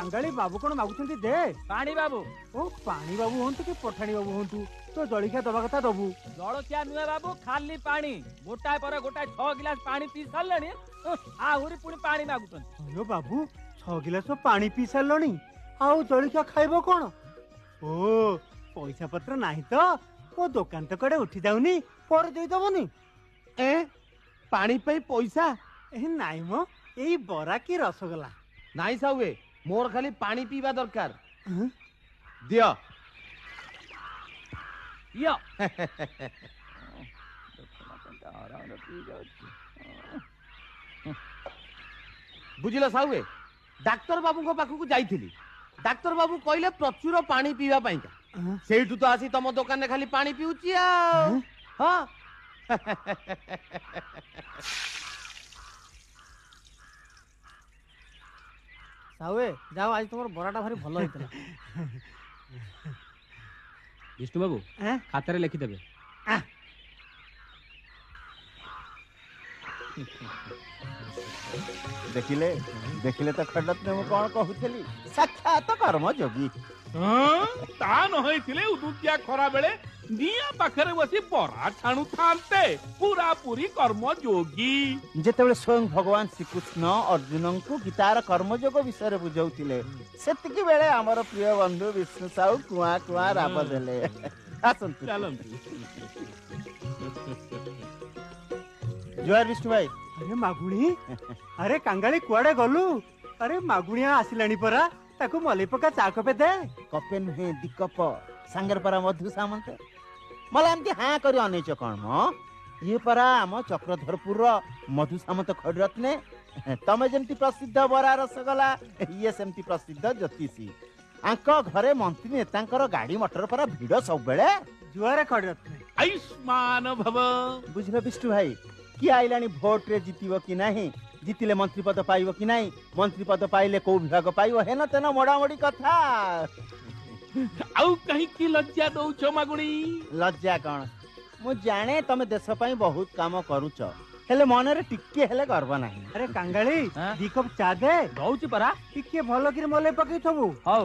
कांगाली बाबू कौन मागुଛନ୍ତି दे पानी बाबू ओ पानी बाबू हंतु कि पठाणी बाबू हंतु तो जलिखा दबा कथा दबु जलखिया नुहे बाबू खाली पानी गोटाए पर गोटाए 6 गिलास पानी पी सारे आहुरी पुणी पानी मागुछन अयो बाबू 6 गिलास पानी पी सारलणी आउ जलिखा खाइबो कोन ओ पैसा पत्र नाही तो ओ दुकान तो कड़े उठी जाउनी पर देई दबनी ए पानी पे पैसा ए नाही मो एई बरा की रसगोल्ला नाई साहुए मोर खाली पानी पीवा दरकार हं? दियो यो बुझिल साहुए डाक्तर बाबू को पाखु जाइथिली डाक्तर बाबू कहले प्रचुर पानी पीवा पाइका हं? सेठू तो आसी तम दुकान रे खाली पानी पिउची आ हं? हां साहुए जाओ आज तुम बराटा भारी भल होता विष्णु बाबू हैं? खातारे लिखिदेवे देखिले देखिले तो खंडत ने मु कौन कहूली साक्षात कर्म जोगी ता नहैथिले उदुतिया खरा बेले निया पाखरे बसी बरा छाणु थांते पूरा पूरी कर्म जोगी जेतेबेले स्वयं भगवान श्रीकृष्ण अर्जुन को गीतार कर्मयोग विषय बुझाउथिले सेतिकी बेले हमर प्रिय बंधु विष्णु साहू कुआ कुआ राब देले आसंतु चलंतु जय विष्णु भाई अरे मागुणी अरे कांगाली कुआडे गलु अरे मागुणिया आसिलाणी परा ताकू मली पका चा कपे दे कपे नुहे दिकप सांगर परा मधु सामंत मला एमती हाँ करी अनेच कौन म ये परा आम चक्रधरपुर मधु सामंत खड़रत्ने तमे जेमती प्रसिद्ध बरा रसगोला ये सेमती प्रसिद्ध ज्योतिषी आंक घरे मंत्री नेतांकर गाड़ी मटर परा भिड़ सब बेले जुआरे खड़रत्ने आयुष्मान भव बुझल विष्णु भाई कि आइलानी भोट रे जीतिबो कि नाही जीतिले मंत्री पद पाइबो कि नाही मंत्री पद पाइले को विभाग पाइबो हेन तेन मोड़ामोड़ी कथा आउ कहीं की लज्जा दउछ मागुणी लज्जा कौन मु जाने तमे देश पई बहुत काम करूछ हेले मन रे टिके हेले गर्व नाही अरे कांगाली हाँ? दी कप चा दे दउची परा टिके भलो कि मले पकई थबु हौ